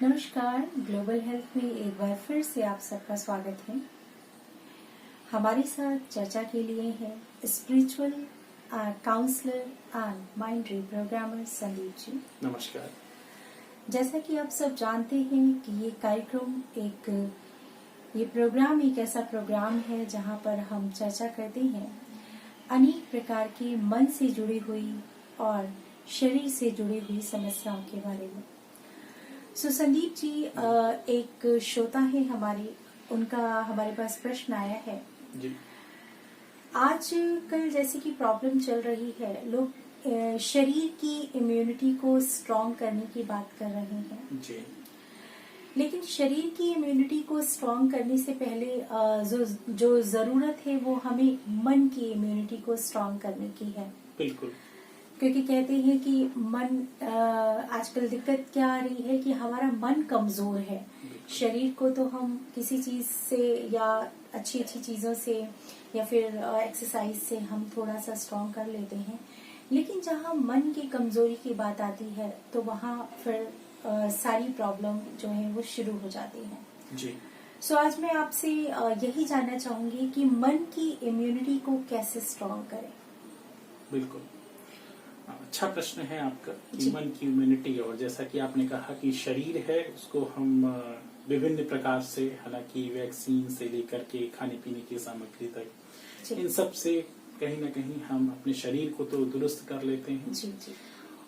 नमस्कार। Global health में एक बार फिर से आप सबका स्वागत है। हमारे साथ चर्चा के लिए है spiritual counsellor and mind reprogrammer Sandeep ji. नमस्कार। जैसा कि आप सब जानते हैं कि ये प्रोग्राम एक ऐसा प्रोग्राम है जहां पर हम चर्चा करते हैं अनेक प्रकार की मन से जुड़ी हुई और शरीर से जुड़ी हुई समस्याओं के बारे में। संदीप जी, एक श्रोता है उनका हमारे पास प्रश्न आया है जी। आज कल जैसे कि प्रॉब्लम चल रही है, लोग शरीर की इम्यूनिटी को स्ट्रॉन्ग करने की बात कर रहे हैं जी। लेकिन शरीर की इम्यूनिटी को स्ट्रॉन्ग करने से पहले जो जरूरत है वो हमें मन की इम्यूनिटी को स्ट्रॉन्ग करने की है। बिल्कुल। क्योंकि कहते हैं कि आजकल दिक्कत क्या आ रही है कि हमारा मन कमजोर है। शरीर को तो हम किसी चीज से या अच्छी अच्छी चीजों से या फिर एक्सरसाइज से हम थोड़ा सा स्ट्रॉन्ग कर लेते हैं, लेकिन जहाँ मन की कमजोरी की बात आती है तो वहाँ फिर सारी प्रॉब्लम जो है वो शुरू हो जाती है। जी। आज मैं आपसे यही जानना चाहूंगी कि मन की इम्यूनिटी को कैसे स्ट्रॉन्ग करें। बिल्कुल, अच्छा प्रश्न है आपका कि मन की इम्यूनिटी, और जैसा कि आपने कहा कि शरीर है उसको हम विभिन्न प्रकार से, हालांकि वैक्सीन से लेकर के खाने पीने की सामग्री तक, इन सब से कहीं ना कहीं हम अपने शरीर को तो दुरुस्त कर लेते हैं। जी जी।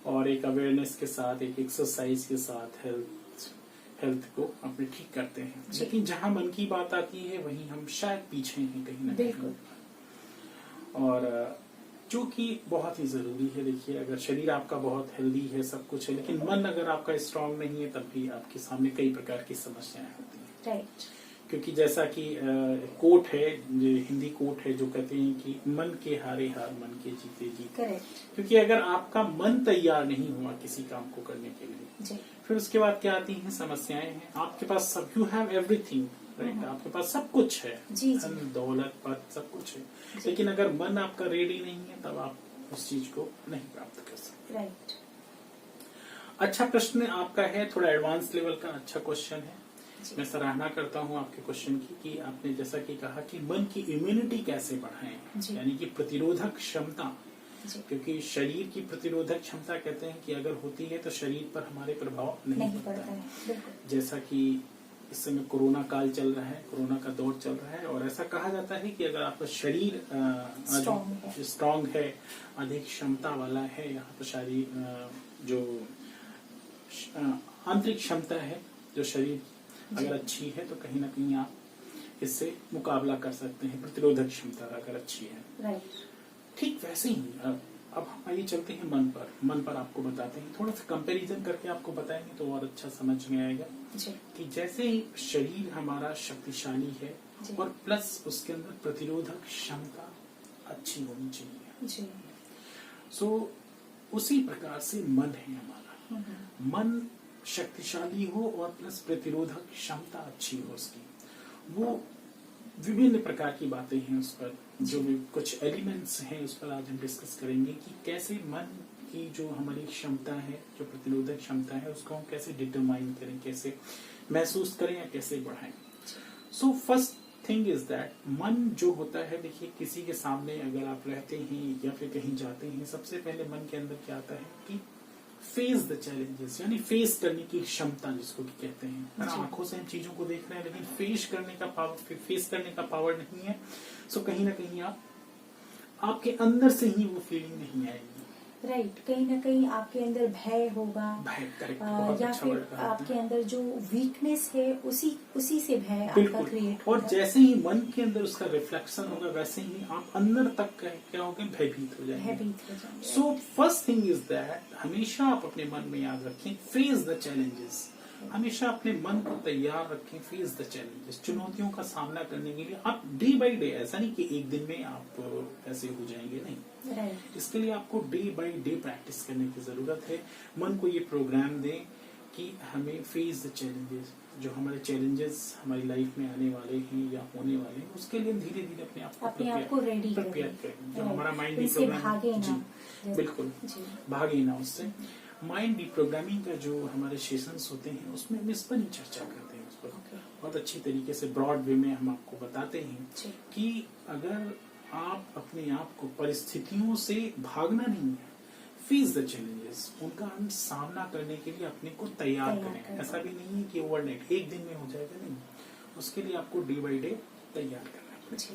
और एक अवेयरनेस के साथ, एक एक्सरसाइज के साथ हेल्थ को अपने ठीक करते हैं। लेकिन जहाँ मन की बात आती है वहीं हम शायद पीछे हैं कहीं ना कहीं, और जो कि बहुत ही जरूरी है। देखिए, अगर शरीर आपका बहुत हेल्दी है, सब कुछ है, लेकिन मन अगर आपका स्ट्रांग नहीं है, तब भी आपके सामने कई प्रकार की समस्याएं होती हैं। राइट। क्योंकि जैसा कि कोट है, हिंदी कोट है, जो कहते हैं कि मन के हारे हार, मन के जीते जीत। करेक्ट। क्योंकि अगर आपका मन तैयार नहीं हुआ किसी काम को करने के लिए, फिर उसके बाद क्या आती हैं समस्याएं हैं। आपके पास सब, यू हैव एवरीथिंग, राइट, आपके पास सब कुछ है, धन दौलत पद सब कुछ है, लेकिन अगर मन आपका रेडी नहीं है तब आप उस चीज को नहीं प्राप्त कर सकते। राइट। अच्छा प्रश्न आपका है, थोड़ा एडवांस लेवल का अच्छा क्वेश्चन है। मैं सराहना करता हूं आपके क्वेश्चन की कि आपने जैसा कि कहा कि मन की इम्यूनिटी कैसे बढ़ाएं, यानी कि प्रतिरोधक क्षमता। क्योंकि शरीर की प्रतिरोधक क्षमता कहते हैं कि अगर होती है तो शरीर पर हमारे प्रभाव नहीं पड़ता है। जैसा कि इस समय कोरोना काल चल रहा है, कोरोना का दौर चल रहा है, और ऐसा कहा जाता है कि अगर आपका शरीर स्ट्रांग है, अधिक क्षमता वाला है, यहाँ पर शरीर जो आंतरिक क्षमता है जो शरीर अगर अच्छी है तो कहीं ना कहीं आप इससे मुकाबला कर सकते हैं। प्रतिरोधक क्षमता अगर अच्छी है, ठीक वैसे ही अब हम आइए चलते हैं मन पर आपको बताते हैं, थोड़ा सा कंपैरिजन करके आपको बताएंगे तो और अच्छा समझ में आएगा कि जैसे ही शरीर हमारा शक्तिशाली है और प्लस उसके अंदर प्रतिरोधक क्षमता अच्छी होनी चाहिए, उसी प्रकार से मन है हमारा। मन शक्तिशाली हो और प्लस प्रतिरोधक क्षमता अच्छी हो उसकी, वो विभिन्न प्रकार की बातें हैं उस पर, जो भी कुछ एलिमेंट्स हैं उस पर आज हम डिस्कस करेंगे कि कैसे मन की जो हमारी क्षमता है, जो प्रतिरोधक क्षमता है, उसको हम कैसे डिटरमाइन करें, कैसे महसूस करें या कैसे बढ़ाएं। फर्स्ट थिंग इज दैट मन जो होता है, देखिए किसी के सामने अगर आप रहते हैं या फिर कहीं जाते हैं, सबसे पहले मन के अंदर क्या आता है कि फेस द चैलेंजेस, यानी फेस करने की क्षमता जिसको कि कहते हैं। आंखों से हम चीजों को देख रहे हैं लेकिन फेस करने का पावर नहीं है। कहीं ना कहीं आपके अंदर से ही वो फीलिंग नहीं आएगी। राइट। कहीं ना कहीं आपके अंदर भय होगा, या फिर आपके अंदर जो वीकनेस है उसी से भय आपका क्रिएट होगा। और जैसे ही मन के अंदर उसका रिफ्लेक्शन होगा, वैसे ही आप अंदर तक क्या होंगे, भयभीत हो जाएंगे। फर्स्ट थिंग इज दैट हमेशा आप अपने मन में याद रखें, फेस द चैलेंजेस। हमेशा अपने मन को तैयार रखें, फेस द चैलेंजेस, चुनौतियों का सामना करने के लिए। आप डे बाय डे, ऐसा नहीं कि एक दिन में आप ऐसे हो जाएंगे, नहीं। इसके लिए आपको डे बाय डे प्रैक्टिस करने की जरूरत है। मन को ये प्रोग्राम दें कि हमें फेस द चैलेंजेस, जो हमारे चैलेंजेस हमारी लाइफ में आने वाले हैं या होने वाले हैं, उसके लिए धीरे धीरे अपने आप को रेडी प्रिपेयर करें। जो हमारा माइंड भी प्रोग्राम, बिल्कुल भागे ना उससे। माइंड रिप्रोग्रामिंग का जो हमारे सेशंस होते हैं उसमें हम इस पर ही चर्चा करते हैं, उस पर बहुत अच्छी तरीके से ब्रॉड वे में हम आपको बताते हैं कि अगर आप अपने आप को परिस्थितियों से भागना नहीं है, फेस द चैलेंजेस, उनका हम सामना करने के लिए अपने को तैयार करें। ऐसा भी नहीं है कि ओवरनाइट एक दिन में हो जाएगा, नहीं, उसके लिए आपको डे बाय डे तैयार करना है।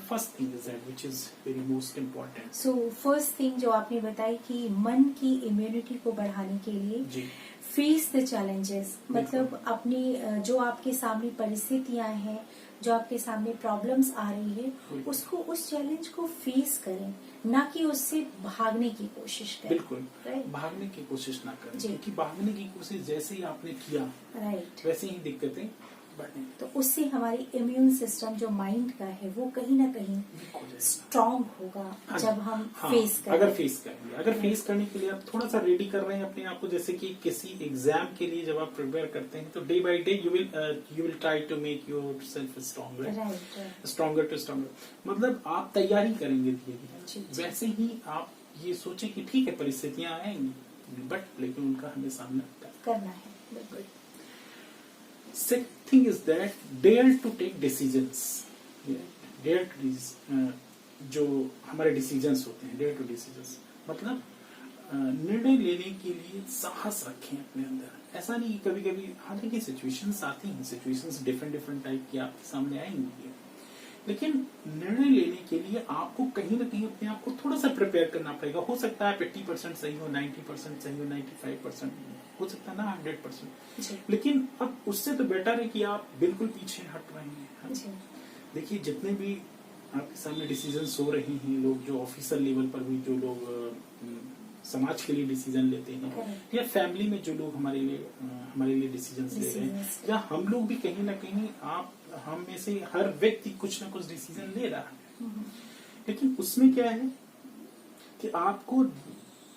First thing is that which is very most important. So first thing जो आपने बताई कि मन की इम्यूनिटी को बढ़ाने के लिए फेस द चैलेंजेस, मतलब अपनी जो आपके सामने परिस्थितियां हैं, जो आपके सामने प्रॉब्लम्स आ रही है, उसको उस चैलेंज को फेस करें, ना कि उससे भागने की कोशिश करें। बिल्कुल, भागने की कोशिश ना करें, क्योंकि भागने की कोशिश जैसे ही आपने किया वैसे ही दिक्कतें बढ़ने, तो उससे हमारी इम्यून सिस्टम जो माइंड का है वो कहीं ना कहीं स्ट्रॉन्ग होगा जब हम फेस करें। अगर फेस करेंगे, अगर फेस करने के लिए आप थोड़ा सा रेडी कर रहे हैं अपने आप को, जैसे कि किसी एग्जाम के लिए जब आप प्रिपेयर करते हैं तो day by day you will try to make yourself stronger to stronger, मतलब आप तैयारी करेंगे धीरे-धीरे। वैसे ही आप ये सोचें कि ठीक है परिस्थितियां आएंगी बट लेकिन उनका हमें सामना करना है। Second thing is that dare to take decisions. Dare to जो हमारे डिसीजंस होते हैं, dare to decisions मतलब निर्णय लेने के लिए साहस रखें अपने अंदर। ऐसा नहीं, कभी कभी हालांकि सिचुएशंस आती हैं, सिचुएशंस डिफरेंट टाइप की आपके सामने आएंगी, लेकिन निर्णय लेने के लिए आपको कहीं ना कहीं अपने आप को थोड़ा सा प्रिपेयर करना पड़ेगा। हो सकता है 80% सही हो, 90% सही हो, 95% हो सकता है ना 100%, लेकिन अब उससे तो बेटर है कि आप बिल्कुल पीछे हट रहे हैं। देखिए जितने भी आपके सामने डिसीजंस हो रहे हैं, लोग जो ऑफिसर लेवल पर भी जो लोग समाज के लिए डिसीजन लेते हैं, या फैमिली में जो लोग हमारे लिए डिसीजंस ले रहे हैं, या हम लोग भी कहीं ना कहीं हम में से हर व्यक्ति कुछ ना कुछ डिसीजन ले रहा है, लेकिन उसमें क्या है कि आपको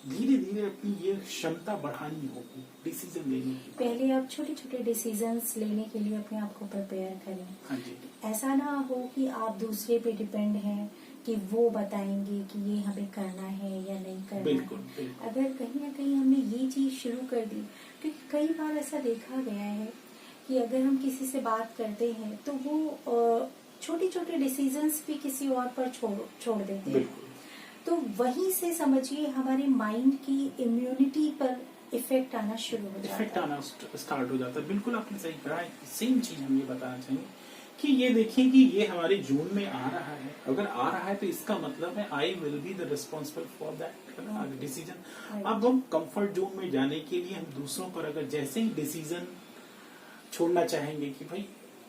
धीरे धीरे अपनी ये क्षमता बढ़ानी होगी डिसीजन लेने की। पहले आप छोटे छोटे डिसीजंस लेने के लिए अपने आप को प्रिपेयर करें। हाँ जी। ऐसा ना हो कि आप दूसरे पे डिपेंड हैं कि वो बताएंगे कि ये हमें करना है या नहीं करना बिल्कुल, है। बिल्कुल। अगर कहीं ना कहीं हमने ये चीज शुरू कर दी, क्योंकि कई बार ऐसा देखा गया है कि अगर हम किसी से बात करते हैं तो वो छोटे छोटे डिसीजंस भी किसी और पर छोड़ देते हैं, तो वहीं से समझिए हमारे माइंड की इम्यूनिटी पर इफेक्ट आना शुरू हो जाता है, इफेक्ट आना स्टार्ट हो जाता है। बिल्कुल आपने सही कहा है। सेम चीज हम ये बताना चाहेंगे कि ये देखिए कि ये हमारे जून में आ रहा है, अगर आ रहा है तो इसका मतलब है I will be the responsible for that decision. अब हम कंफर्ट जोन में जाने के लिए हम दूसरों पर अगर जैसे ही डिसीजन छोड़ना चाहेंगे कि भाई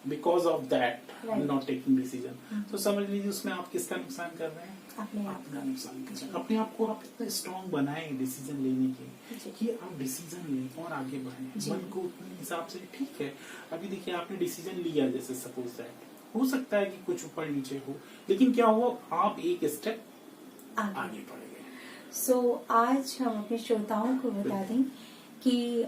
because of that I am not taking decision, तो समझ लीजिए उसमें आप किसका नुकसान कर रहे हैं, अपना नुकसान कर रहे हैं। अपने आप को आप इतना स्ट्रॉन्ग बनाएं डिसीजन लेने के कि आप डिसीजन लें और आगे बढ़ें मन को उतने हिसाब से। ठीक है अभी देखिए आपने डिसीजन लिया, जैसे सपोज दैट हो सकता है कि कुछ ऊपर नीचे हो, लेकिन क्या हुआ आप एक स्टेप आगे बढ़ गए। सो आज हम अपने श्रोताओं को बता दें कि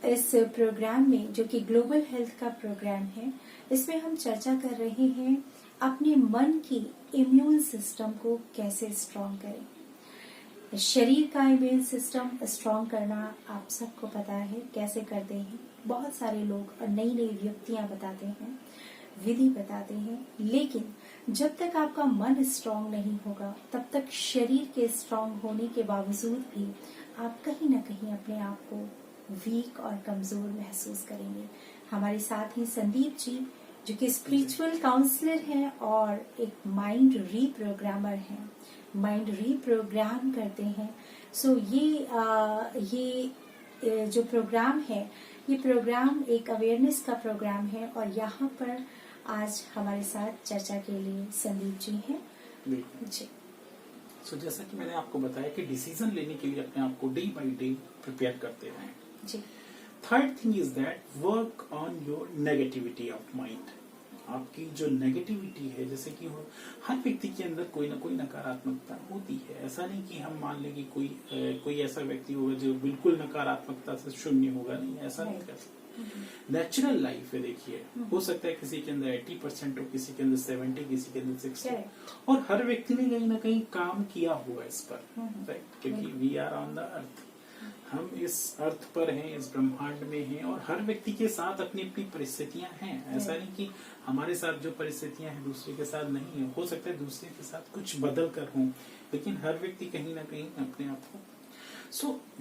इस प्रोग्राम में जो कि ग्लोबल हेल्थ का प्रोग्राम है, इसमें हम चर्चा कर रहे हैं अपने मन की इम्यून सिस्टम को कैसे स्ट्रॉन्ग करें। शरीर का इम्यून सिस्टम स्ट्रॉन्ग करना आप सबको पता है कैसे करते हैं। बहुत सारे लोग नई नई युक्तियां बताते हैं, विधि बताते हैं, लेकिन जब तक आपका मन स्ट्रॉन्ग नहीं होगा तब तक शरीर के स्ट्रॉन्ग होने के बावजूद भी आप कहीं ना कहीं अपने आप को वीक और कमजोर महसूस करेंगे। हमारे साथ ही संदीप जी जो कि स्पिरिचुअल काउंसलर हैं और एक माइंड रीप्रोग्रामर हैं, माइंड रीप्रोग्राम करते हैं। सो ये जो प्रोग्राम है, ये प्रोग्राम एक अवेयरनेस का प्रोग्राम है और यहाँ पर आज हमारे साथ चर्चा के लिए संदीप जी हैं। जी। सो जैसा कि मैंने आपको बताया कि डिसीजन लेने के लिए अपने आप को डे बाय डे प्रिपेयर करते रहें। जी। Third thing is that work on your negativity of mind. आपकी जो नेगेटिविटी है, जैसे कि हर व्यक्ति के अंदर कोई ना कोई नकारात्मकता होती है। ऐसा नहीं कि हम मान लें कि कोई ऐसा व्यक्ति होगा जो बिल्कुल नकारात्मकता से शून्य होगा, नहीं, ऐसा नहीं कर सकते। नेचुरल लाइफ है, देखिए हो सकता है किसी के अंदर 80% हो, किसी के अंदर 70, किसी के अंदर 60, और हर व्यक्ति ने कहीं ना कहीं काम किया हुआ इस पर, राइट, क्योंकि we are on the earth. हम इस अर्थ पर हैं, इस ब्रह्मांड में हैं, और हर व्यक्ति के साथ अपनी अपनी परिस्थितियां हैं। ऐसा नहीं कि हमारे साथ जो परिस्थितियां हैं दूसरे के साथ नहीं है। हो सकता है दूसरे के साथ कुछ बदल कर हों, लेकिन हर व्यक्ति कहीं ना कहीं अपने आप को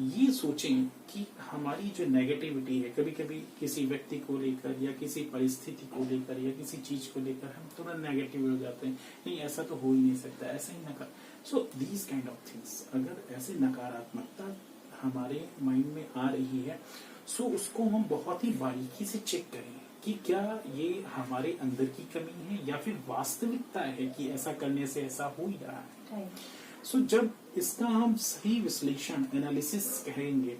ये सोचें कि हमारी जो नेगेटिविटी है, कभी कभी किसी व्यक्ति को लेकर या किसी परिस्थिति को लेकर या किसी चीज को लेकर हम तुरंत नेगेटिव हो जाते हैं, नहीं ऐसा तो हो ही नहीं सकता, ऐसा ही नकार। So these kind of things, अगर ऐसे नकारात्मकता हमारे माइंड में आ रही है, सो उसको हम बहुत ही बारीकी से चेक करें कि क्या ये हमारे अंदर की कमी है या फिर वास्तविकता है कि ऐसा करने से ऐसा हो ही रहा है। सो जब इसका हम सही विश्लेषण, एनालिसिस करेंगे,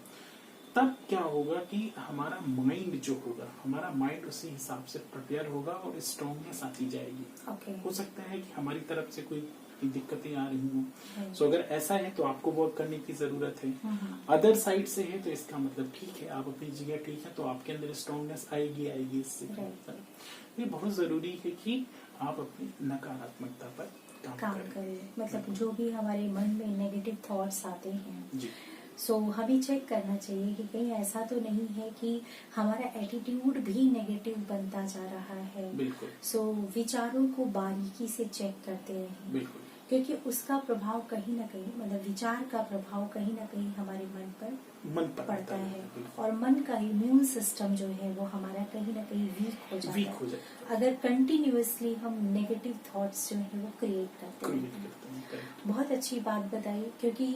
तब क्या होगा कि हमारा माइंड जो होगा, हमारा माइंड उसी हिसाब से प्रिपेयर होगा और स्ट्रांगनेस आती जाएगी। हो सकता है कि हमारी तरफ से कोई दिक्कतें आ रही हों। सो अगर ऐसा है तो आपको वर्क करने की जरूरत है। अदर साइड से है तो इसका मतलब ठीक है, आप अपनी जगह ठीक है, तो आपके अंदर स्ट्रांगनेस आएगी इससे। ये बहुत जरूरी है कि आप अपनी नकारात्मकता पर काम करें। मतलब जो भी हमारे मन में नेगेटिव थॉट्स आते हैं, जी, सो हमें चेक करना चाहिए कि कहीं ऐसा तो नहीं है कि हमारा एटीट्यूड भी नेगेटिव बनता जा रहा है। बिल्कुल। सो विचारों को बारीकी से चेक करते रहें। बिल्कुल। क्योंकि उसका प्रभाव कहीं ना कहीं, मतलब विचार का प्रभाव कहीं ना कहीं हमारे मन पर पड़ता है, और मन का इम्यून सिस्टम जो है वो हमारा कहीं ना कहीं वीक हो जाता है अगर कंटिन्यूअसली हम नेगेटिव थॉट्स जो है वो क्रिएट करते हैं। बहुत अच्छी बात बताई, क्योंकि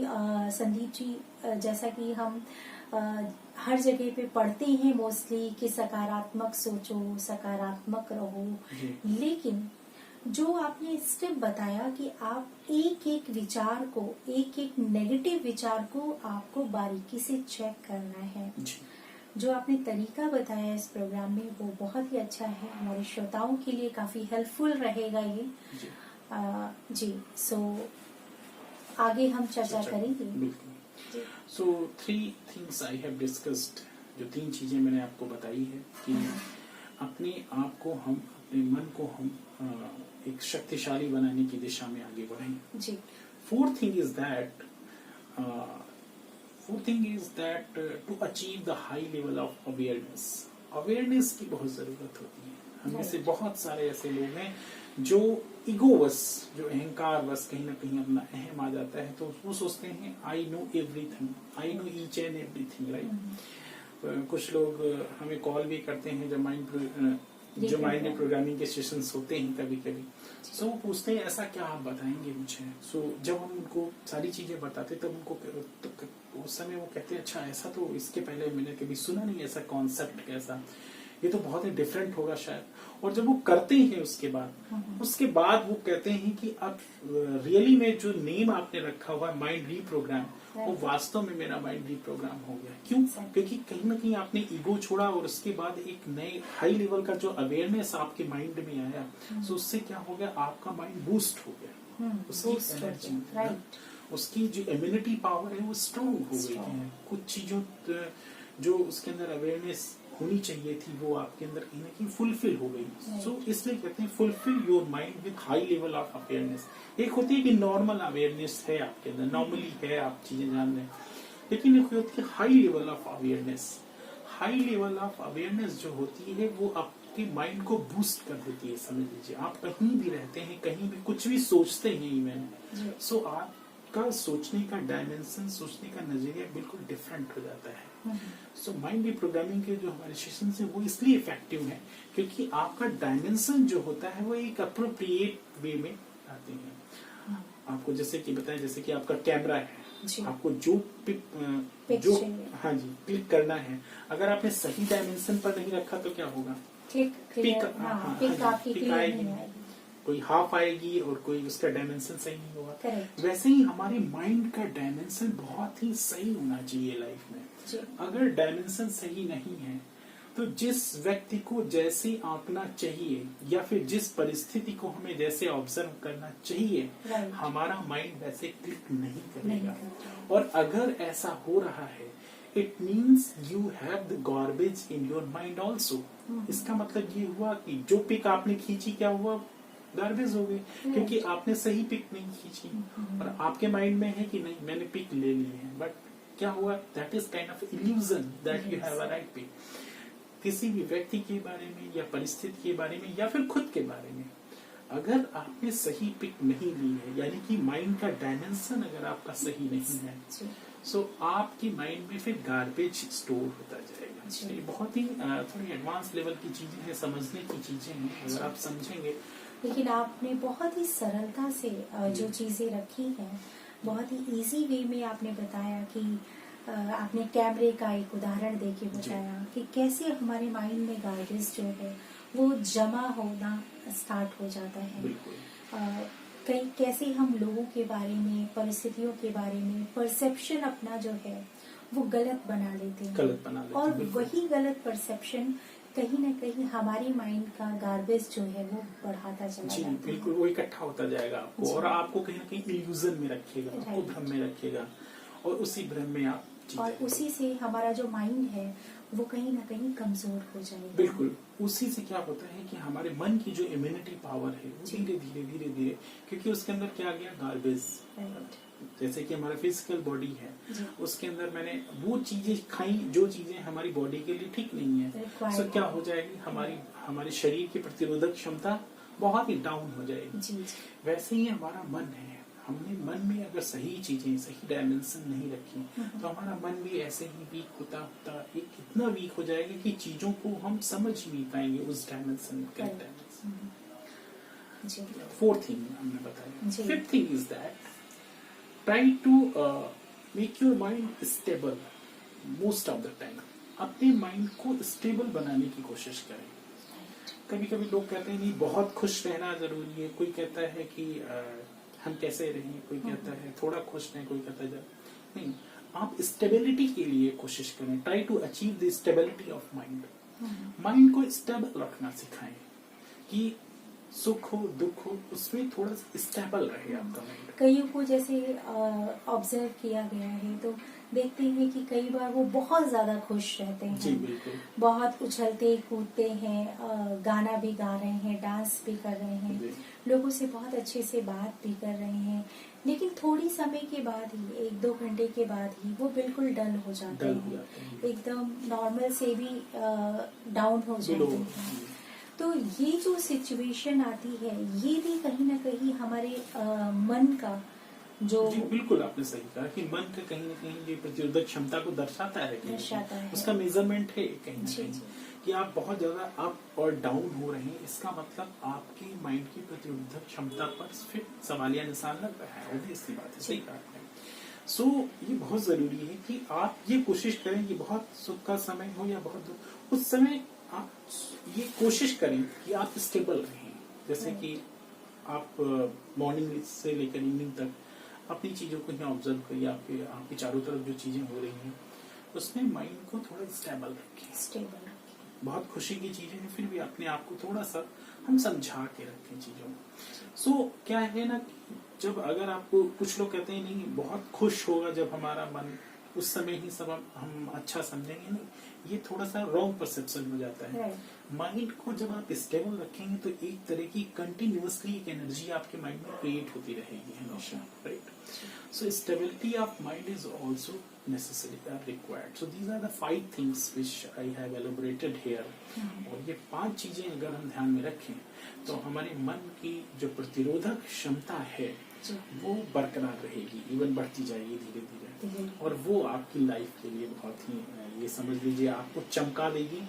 संदीप जी, जैसा कि हम हर जगह पे पढ़ते हैं मोस्टली कि सकारात्मक सोचो, सकारात्मक रहो, लेकिन जो आपने स्टेप बताया कि आप एक एक विचार को, एक एक नेगेटिव विचार को आपको बारीकी से चेक करना है, जो आपने तरीका बताया इस प्रोग्राम में वो बहुत ही अच्छा है। हमारे श्रोताओं के लिए काफी हेल्पफुल रहेगा ये। जी, सो आगे हम चर्चा करेंगे। सो 3 things I have discussed, जो 3 चीजें मैंने आपको बताई है कि अपने आप को हम, अपने मन को हम एक शक्तिशाली बनाने की दिशा में आगे बढ़ें। जी। Fourth thing is that to achieve the high level of awareness की बहुत जरूरत होती है। हम में से बहुत सारे ऐसे लोग हैं जो ईगोवश, जो अहंकार वश कहीं ना कहीं अपना अहम आ जाता है, तो वो सोचते हैं I know everything, I know each and everything, right. कुछ लोग हमें कॉल भी करते हैं जब माइंड प्रोग्रामिंग के सेशंस होते हैं कभी कभी, सो वो पूछते हैं ऐसा क्या आप बताएंगे मुझे। सो जब हम उनको सारी चीजें बताते तब उनको उस समय वो कहते हैं अच्छा ऐसा तो इसके पहले मैंने कभी सुना नहीं, ऐसा कॉन्सेप्ट कैसा, ये तो बहुत ही डिफरेंट होगा शायद। और जब वो करते हैं उसके बाद वो कहते हैं कि अब रियली में जो नेम आपने रखा हुआ माइंड रीप्रोग्राम, वो वास्तव में मेरा माइंड रीप्रोग्राम हो गया। क्यों? क्योंकि कहीं ना कहीं आपने ईगो छोड़ा और उसके बाद एक नए हाई लेवल का जो अवेयरनेस आपके माइंड में आया, तो उससे क्या हो गया, आपका माइंड बूस्ट हो गया, उसकी एनर्जी, उसकी जो इम्यूनिटी पावर है वो स्ट्रांग हो गई है। कुछ चीजों जो उसके अंदर अवेयरनेस होनी चाहिए थी वो आपके अंदर कहीं ना कहीं फुलफिल हो गई। सो इसलिए कहते हैं fulfil your mind with high level of awareness. एक होती है कि नॉर्मल अवेयरनेस है आपके अंदर, नॉर्मली है, आप चीजें जान रहे हैं, लेकिन एक होती है high level of awareness. High level of awareness जो होती है वो आपके माइंड को बूस्ट कर देती है। समझ लीजिए आप कहीं भी रहते हैं, कहीं भी कुछ भी सोचते हैं इवन, सो आपका सोचने का डायमेंशन, सोचने का नजरिया बिल्कुल डिफरेंट हो जाता है। सो माइंड रीप्रोग्रामिंग के जो हमारे सेशन है वो इसलिए इफेक्टिव है क्योंकि आपका डायमेंशन जो होता है वो एक अप्रोप्रिएट वे में आते हैं। आपको जैसे कि बताएं, जैसे कि आपका कैमरा है, आपको जो क्लिक करना है, अगर आपने सही डायमेंशन पर नहीं रखा तो क्या होगा, पिक आएगी, कोई हाफ आएगी और कोई उसका डायमेंशन सही नहीं होगा। वैसे ही हमारे माइंड का डायमेंशन बहुत ही सही होना चाहिए लाइफ में। अगर डायमेंशन सही नहीं है तो जिस व्यक्ति को जैसे आंकना चाहिए या फिर जिस परिस्थिति को हमें जैसे ऑब्जर्व करना चाहिए, हमारा माइंड वैसे क्लिक नहीं करेगा। और अगर ऐसा हो रहा है, it means you have the garbage in your mind also. इसका मतलब ये हुआ कि जो पिक आपने खींची क्या हुआ, गार्बेज हो गई, क्योंकि आपने सही पिक नहीं खींची। और आपके माइंड में है कि नहीं मैंने पिक ले ली है, बट क्या हुआ, that is kind of illusion that you have a right पे। किसी भी व्यक्ति के बारे में या परिस्थिति के बारे में या फिर खुद के बारे में अगर आपने सही पिक नहीं ली है, यानी कि माइंड का डायमेंशन अगर आपका सही नहीं है, सो आपके माइंड में फिर गार्बेज स्टोर होता जाएगा। तो ये बहुत ही थोड़ी एडवांस लेवल की चीजें हैं, समझने की चीजें हैं, अगर आप समझेंगे। लेकिन आपने बहुत ही सरलता से जो चीजें रखी हैं, बहुत ही इजी वे में आपने बताया कि आपने कैमरे का एक उदाहरण देके बताया कि कैसे हमारे माइंड में गार्बेज जो है वो जमा होना स्टार्ट हो जाता है। कई कैसे हम लोगों के बारे में, परिस्थितियों के बारे में परसेप्शन अपना जो है वो गलत बना लेते हैं, और वही गलत परसेप्शन कहीं ना कहीं हमारे माइंड का गार्बेज जो है वो बढ़ाता चला जाता है। बिल्कुल, वो इकट्ठा होता जाएगा आपको और आपको कहीं ना कहीं इल्यूजन में रखेगा, आपको भ्रम में रखेगा, और उसी भ्रम में आप और उसी से हमारा जो माइंड है वो कहीं ना कहीं कमजोर हो जाएगा। बिल्कुल, उसी से क्या होता है कि हमारे मन की जो इम्यूनिटी पावर है वो धीरे धीरे क्योंकि उसके अंदर क्या आ गया, गार्बेज। जैसे कि हमारा फिजिकल बॉडी है, उसके अंदर मैंने वो चीजें खाई जो चीजें हमारी बॉडी के लिए ठीक नहीं है, तो क्या हो जाएगी, हमारे शरीर की प्रतिरोधक क्षमता बहुत ही डाउन हो जाएगी। वैसे ही हमारा मन है, हमने मन में अगर सही चीजें, सही डायमेंशन नहीं रखी तो हमारा मन भी ऐसे ही वीक होता एक इतना वीक हो जाएगा कि चीजों को हम समझ ही नहीं पाएंगे उस डायमेंशन का। फोर्थ थिंग हमने बताया। Fifth thing is that try to make your mind stable most of the time. अपने माइंड को स्टेबल बनाने की कोशिश करें। कभी कभी लोग कहते हैं नहीं बहुत खुश रहना जरूरी है, कोई कहता है कि हम कैसे रहें, कोई कहता है थोड़ा खुश रहें, कोई कहता है नहीं, आप स्टेबिलिटी के लिए कोशिश करें। Try to achieve the stability of mind. Mind को स्टेबल रखना सिखाएं कि सुख हो दुख हो उसमें थोड़ा स्टेबल रहे आपका माइंड। कईयों को जैसे ऑब्जर्व किया गया है तो देखते हैं कि कई बार वो बहुत ज्यादा खुश रहते हैं। जी बिल्कुल। बहुत उछलते कूदते हैं, गाना भी गा रहे हैं, डांस भी कर रहे हैं, लोगों से बहुत अच्छे से बात भी कर रहे हैं, लेकिन थोड़ी समय के बाद ही, 1-2 घंटे के बाद ही वो बिल्कुल डल हो जाते हैं, एकदम नॉर्मल से भी डाउन हो जाते हैं। तो ये जो सिचुएशन आती है ये भी कहीं ना कहीं हमारे मन का जो बिल्कुल आपने सही कहा कि मन का कहीं ना कहीं ये प्रतिरोधक क्षमता को दर्शाता है, उसका मेजरमेंट है कहीं ना कहीं कि आप बहुत ज्यादा अप और डाउन हो रहे हैं, इसका मतलब आपके माइंड की प्रतिरोधक क्षमता पर फिर सवालिया निशान लग रहा है। ऑब्वियसली बात है, सही कहा आपने। सो ये बहुत जरूरी है कि आप ये कोशिश करें कि बहुत सुख का समय हो या बहुत दुख, उस समय आप ये कोशिश करें कि आप स्टेबल रहें। जैसे कि आप मॉर्निंग से लेकर इवनिंग तक अपनी चीजों को यहाँ ऑब्जर्व करिए, आपके चारों तरफ जो चीजें हो रही हैं उसमें माइंड को थोड़ा स्टेबल रखें। बहुत खुशी की चीजें हैं फिर भी अपने आप को थोड़ा सा हम समझा के रखें चीजों को। सो क्या है ना कि जब अगर आपको कुछ लोग कहते हैं नहीं बहुत खुश होगा जब हमारा मन, उस समय ही सब हम अच्छा समझेंगे, नहीं, ये थोड़ा सा रॉन्ग परसेप्शन हो जाता है। माइंड को जब आप स्टेबल रखेंगे तो एक तरह की कंटिन्यूअसली एक एनर्जी आपके माइंड में क्रिएट होती रहेगी हमेशा, right. So stability of mind is also necessary or required. So these are the 5 things which I have elaborated here. और ये 5 चीजें अगर हम ध्यान में रखें तो हमारे मन की जो प्रतिरोधक क्षमता है वो बरकरार रहेगी, इवन बढ़ती जाएगी धीरे धीरे, और वो आपकी लाइफ के लिए बहुत ही, ये समझ लीजिए, आपको चमका देगी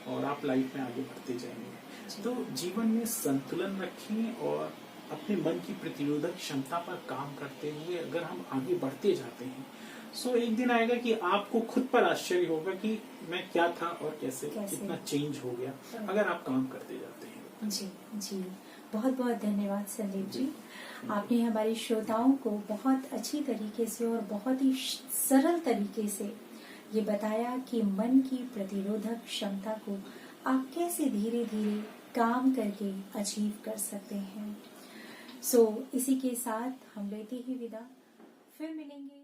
और आप लाइफ में आगे बढ़ते जाएंगे। तो जीवन में संतुलन रखें और अपने मन की प्रतिरोधक क्षमता पर काम करते हुए अगर हम आगे बढ़ते जाते हैं सो एक दिन आएगा कि आपको खुद पर आश्चर्य होगा कि मैं क्या था और कैसे कितना चेंज हो गया अगर आप काम करते जाते हैं। जी बहुत बहुत धन्यवाद संदीप जी। आपने हमारे श्रोताओं को बहुत अच्छी तरीके से और बहुत ही सरल तरीके से ये बताया कि मन की प्रतिरोधक क्षमता को आप कैसे धीरे धीरे काम करके अचीव कर सकते हैं। सो इसी के साथ हम लेते ही विदा, फिर मिलेंगे।